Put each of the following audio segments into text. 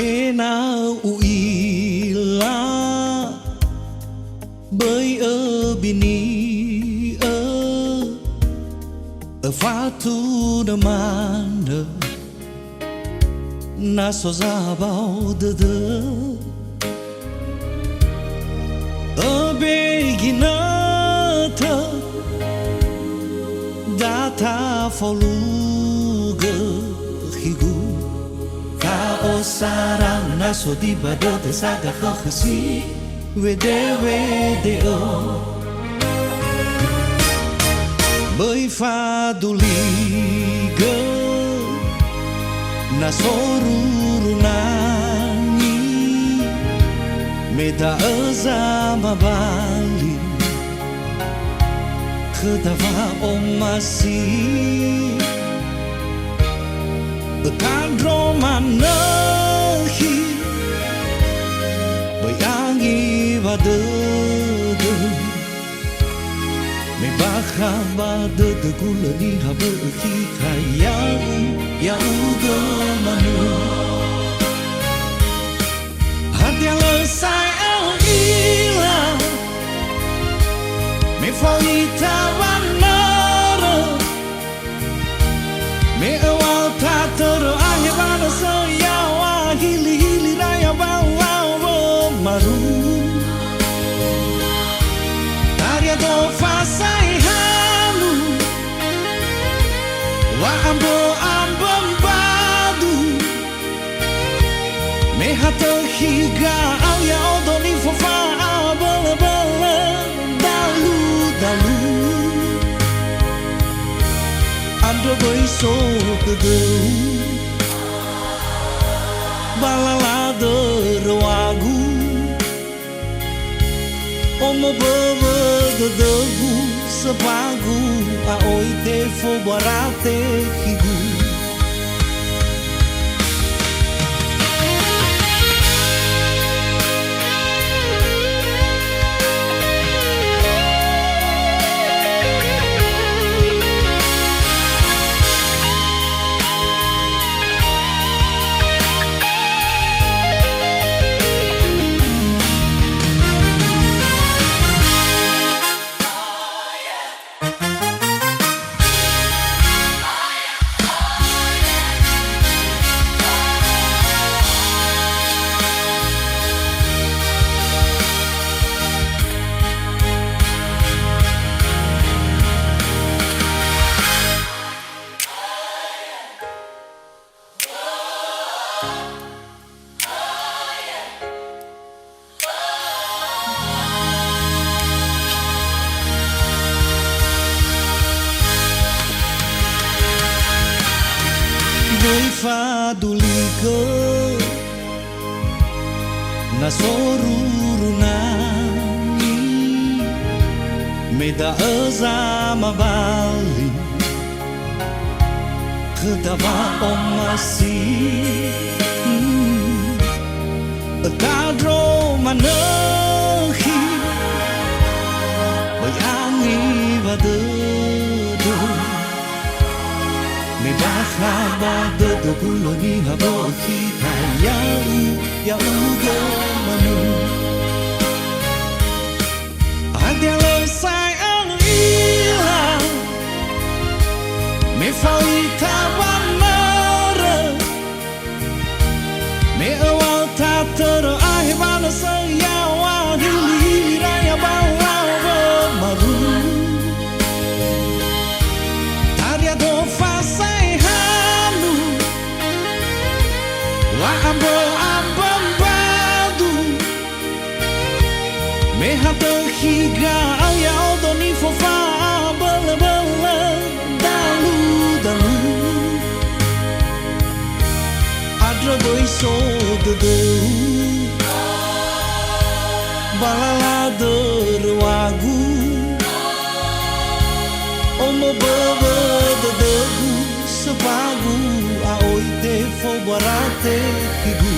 Ena uila bởi ở bini ở phá tu đa man na so ra bao đơ đơ ở begina thơ đã tha phô lu gơ higu ka o sarang na so di bado te saga khasi we de o bởi pha du li gơ na soruru nani meda za mabali khadava omasi kadro manahi bayangi vade me baha vade de gulani habe ki kaya go manu hati lesai el ila me foita vanara me awal tatar ahibana saya wa hili raya bawa maru taria do fasai halu wa ambo me hata higa au ya odoni fofa bala bala dalu ando boy so kudu bala la de roagu omo baba de gu sepagu a oite fo barate higu với pha du li gơ na soruru nani meda za mabali khadava omasi kadro manahi bayangi vade me baja vade de guloni habo kita ya go manu adia lesai ang ila me faita vanara me awal tatar ahibana saya wa hili raya bawa maru taria do fasai halu wa ambo badu me hata higa ya odoni fofa bala bala dalu adra doi so de balala de wagu omo baba de gu sepagu a oite fo barate higu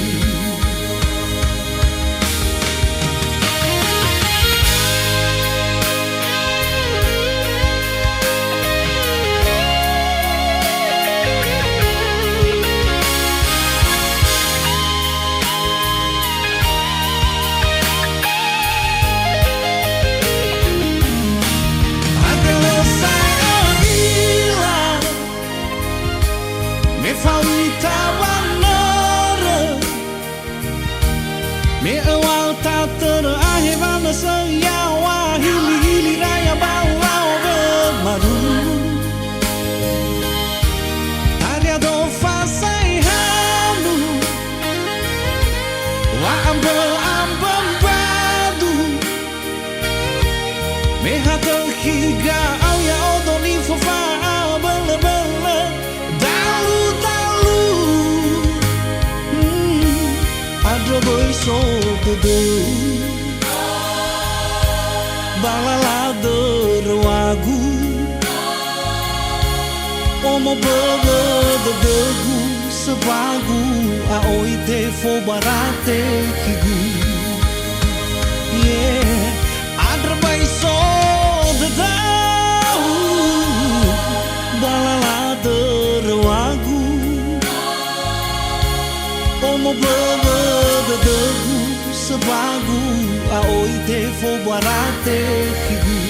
Omo bebe de degu sebagu aoi te fo barate kigu. Yeah, adra bai so de dau balala de rewagu. Omo bebe de degu sebagu aoi te fo barate kigu.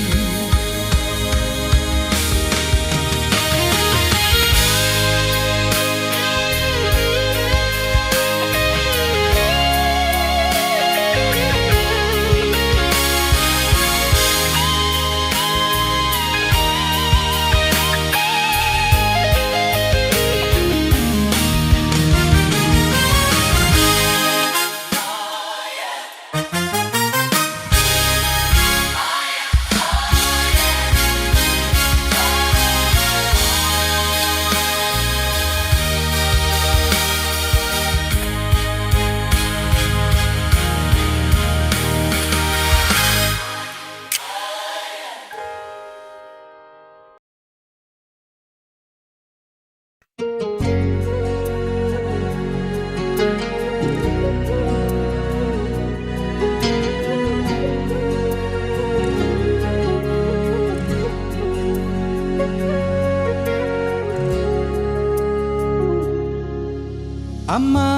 Ama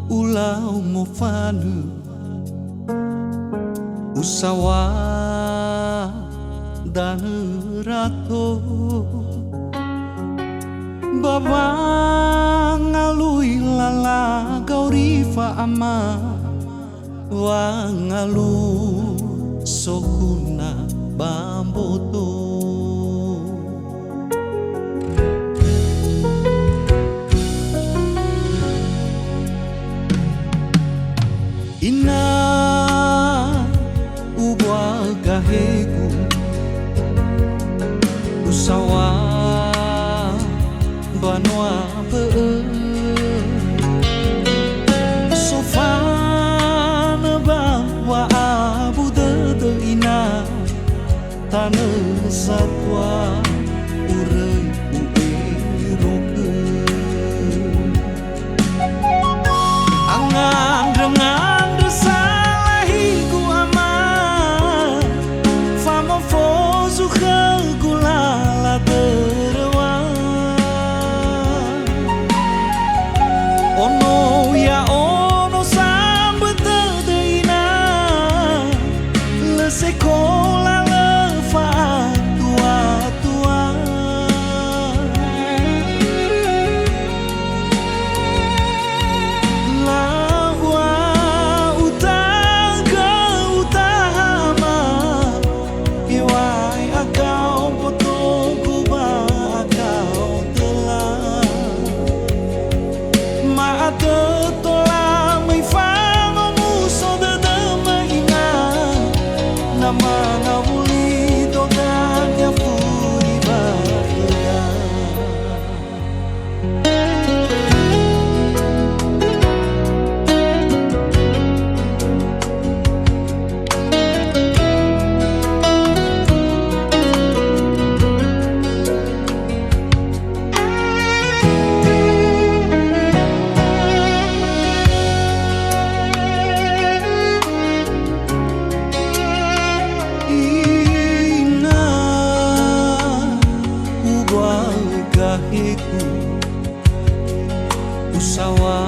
ulau mofanu usawa dan rato babang ngalui lala gaurifa ama wangalu sokuna bamboto. Ina ubwa gahegu usawa banwa pe sofana bawa abu de ina tane satwa urei ueroke angan dengan usawa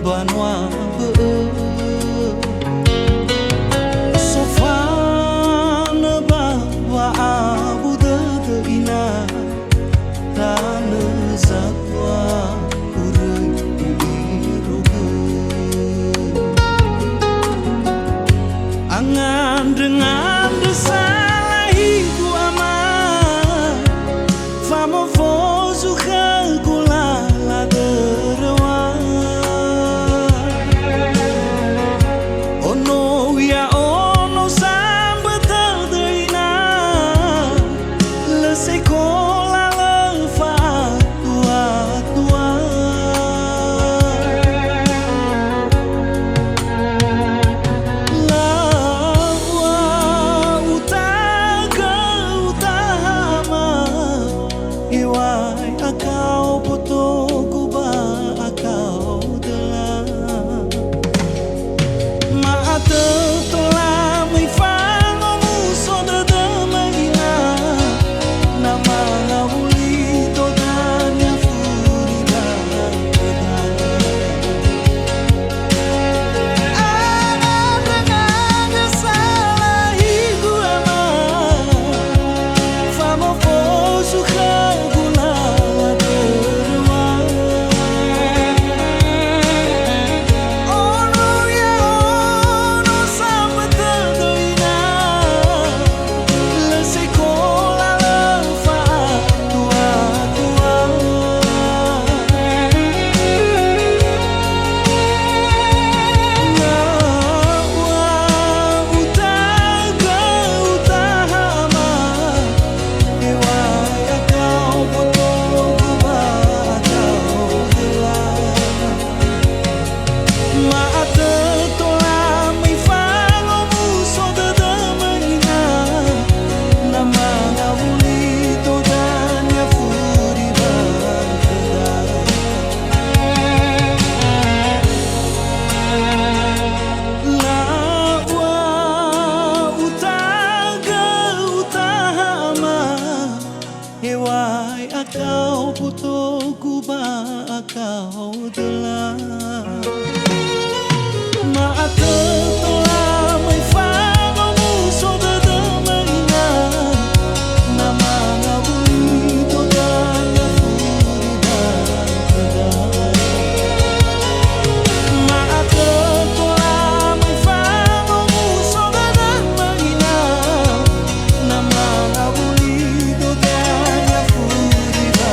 banwa sofana bawa abu de ina tane zatwa urei uiroge angan dengan desalahiku ama famo akau puto kuba akau telah maate tola mai fango muso de domaina nama ngabulito dan furida maate tola mai fango muso de domaina nama ngabulito dan furida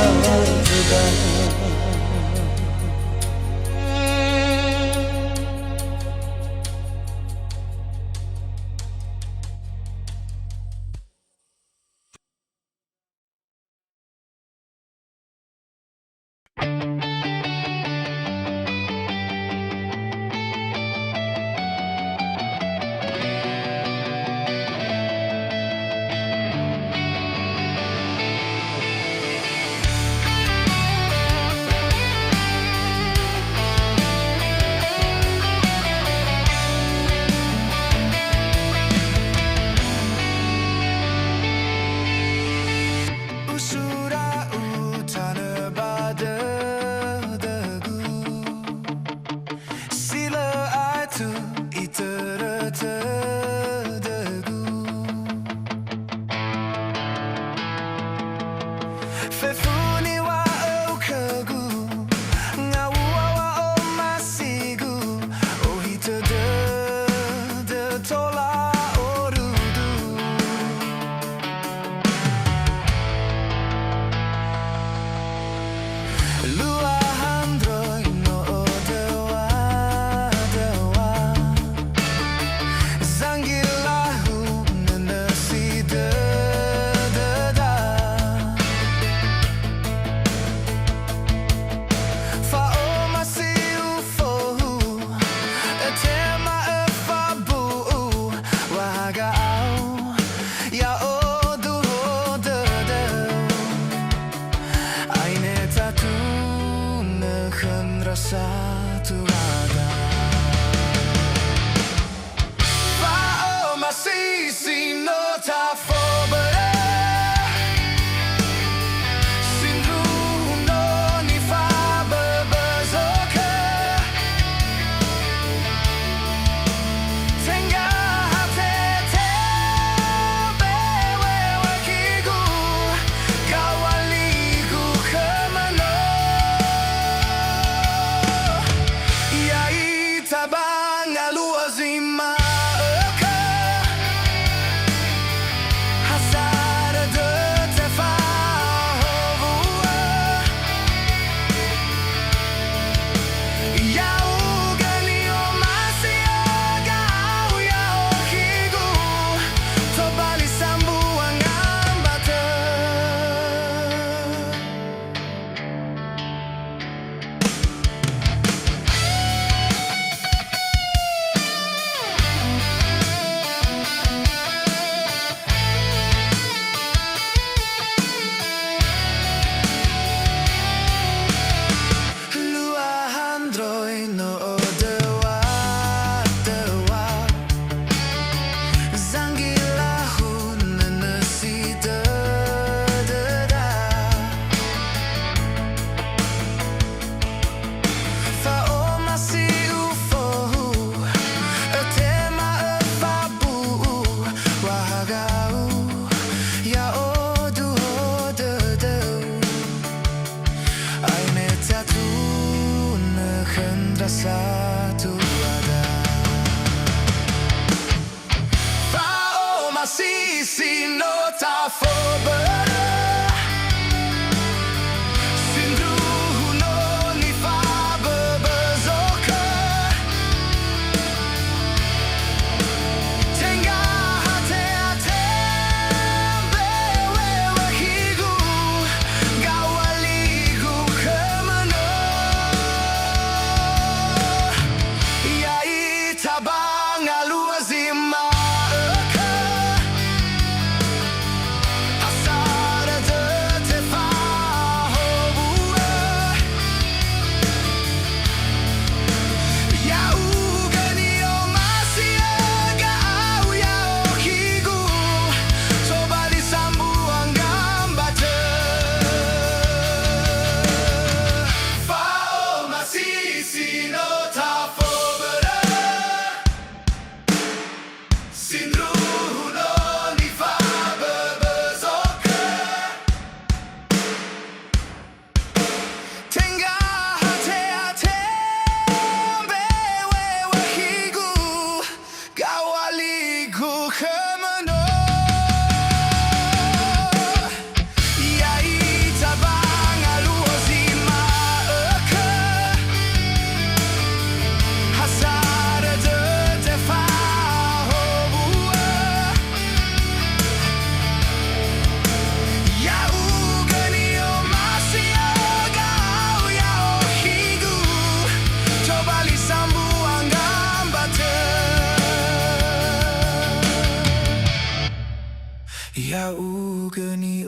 satu ada Fa'o masisi no ta fobere Sindru no ni fa bebezoke Tenga hate te bewe wakigu Kawaligu kemano Tabang aluazima oka Hasar de tefa hovua Yau gani o masia gau yau higu Tobali sambu angambate Satu ada Fa'o masisi no ta fobere Sindru no ni fa bebezoke Tenga hate hate bewe wakigu Gawaligu kemano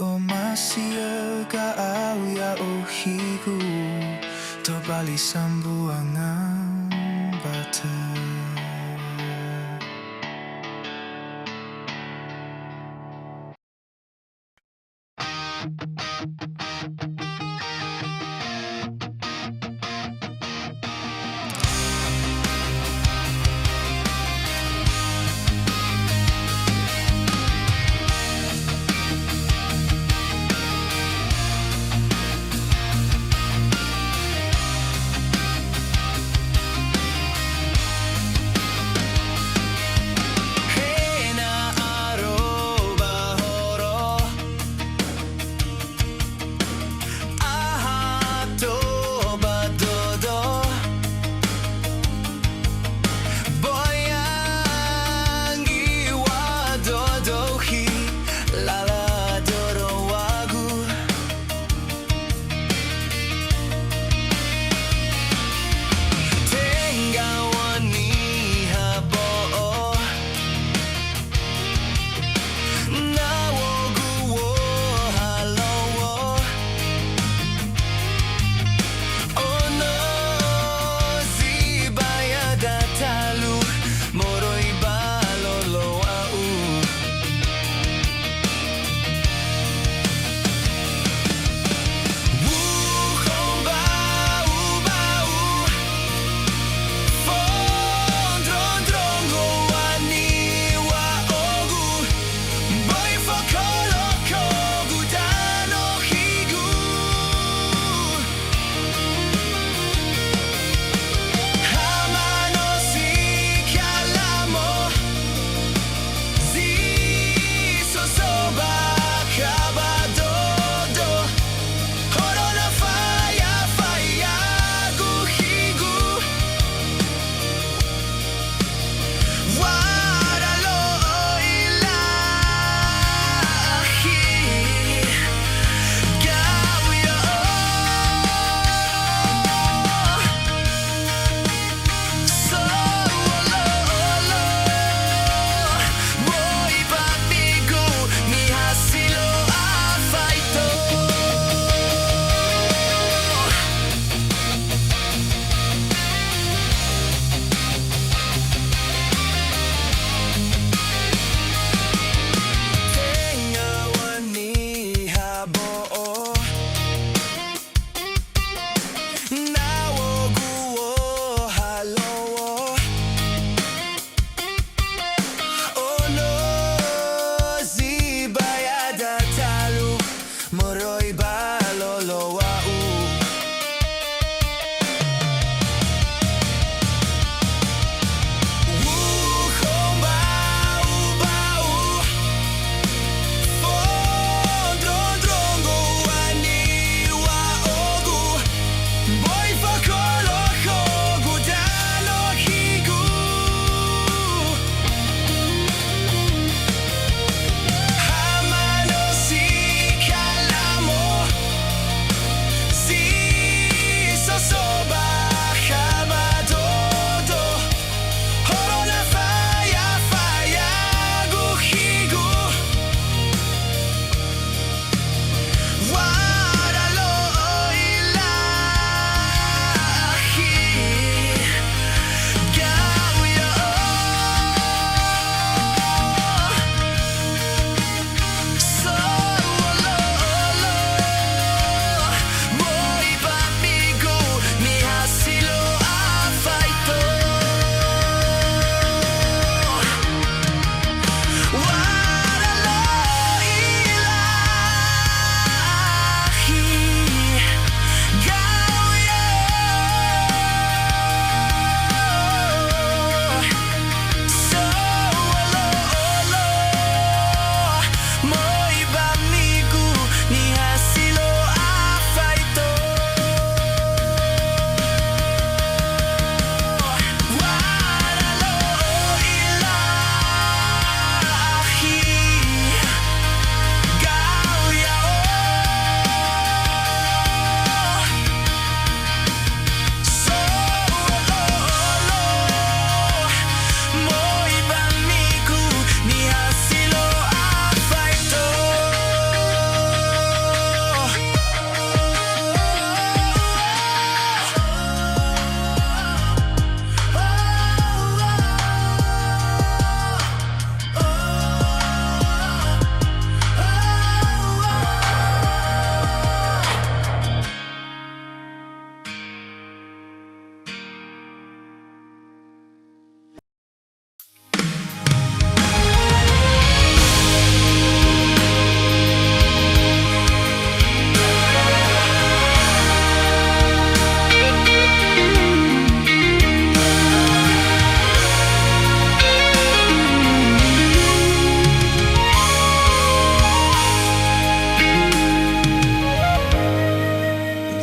O masiyagaaw ya o higo To balisang buwangang bata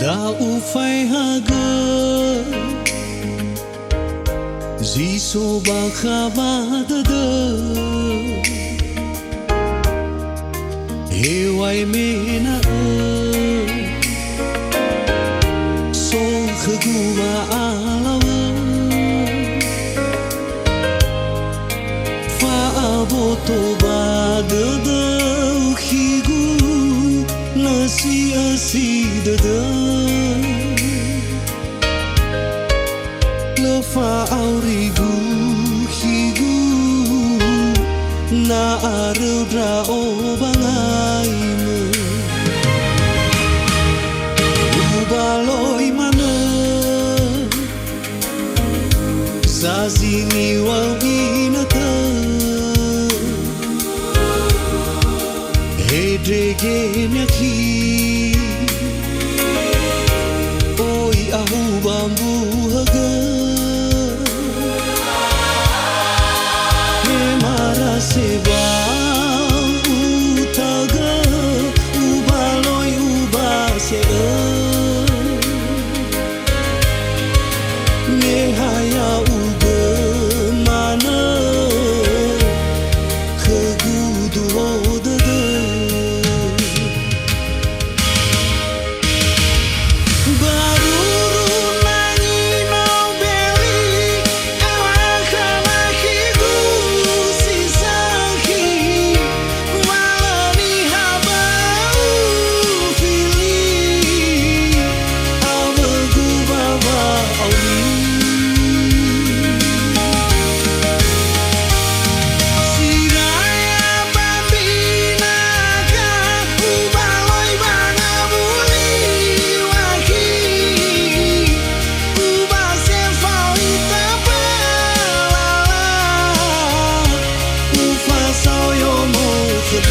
Da u fai haga Ziso ba khabada da Hewai mena So khaguma alawa Fa aboto ba da khigu Nasi asi da Lefa aurigu higu Na arudra o bangaimu Ubaloi mana Zazini wawinata Hedrege nyaki Oi ahu bambu haga Seba utaga ubaloi ubase Nehaya uga mana kegudu odada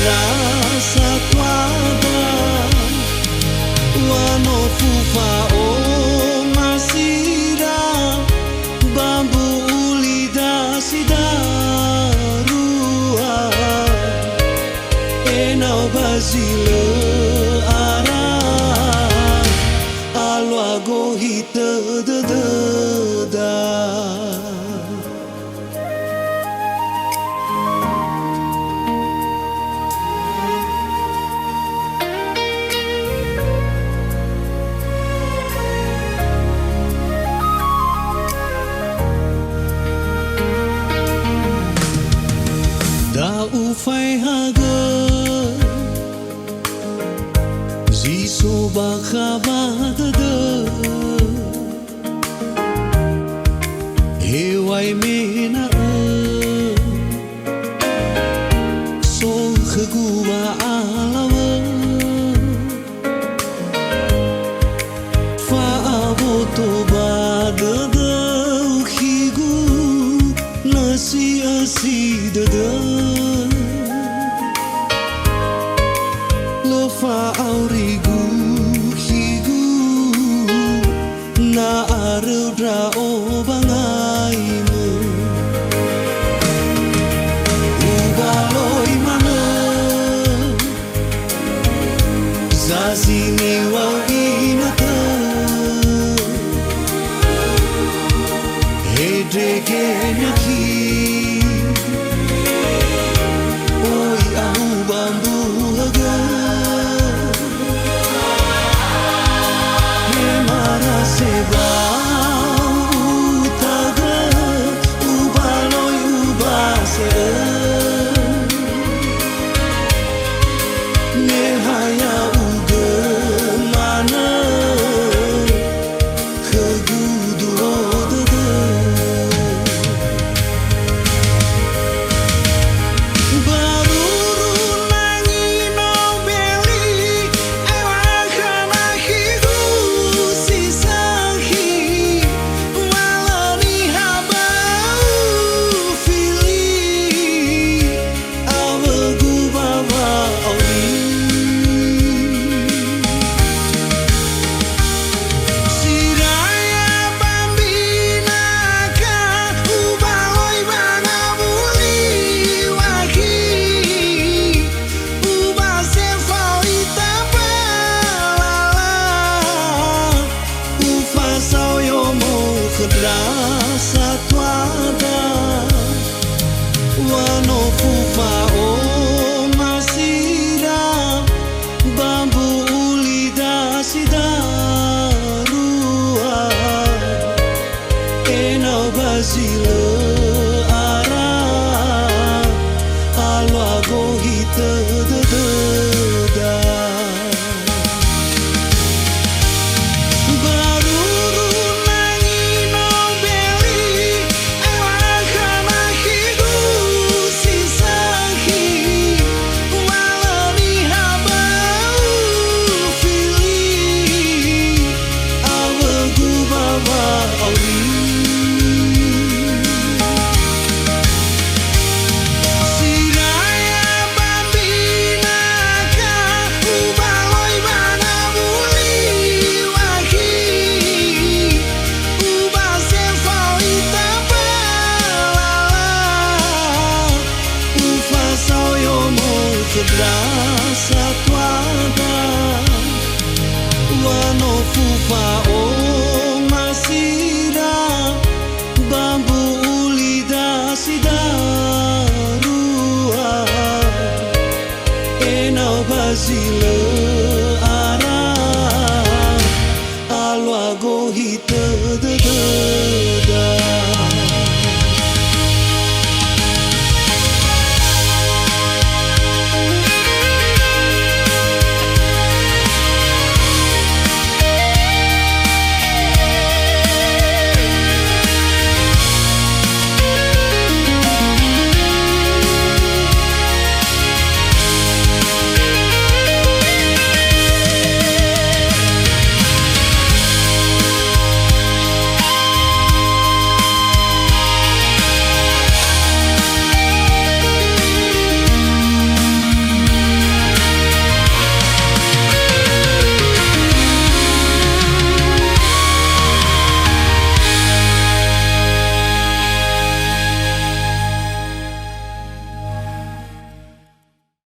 Rasa tuada Wano fufa o masira Bambu ulida sidarua Enau bazile ara Alwa gohita da Da u fai haga Ziso ba khabada da Hewai mena So khaguma alawa Fa aboto ba da khigu Nasi asi da Lefa aurigu higu Na arudra o bangaimu Ubaloi mana Zazini wawinata Hedrege nyaki Oi ahu bambu haga Hemara seba utaga Ubaloi ubase Nehaya uga mana Kegudu odada Sida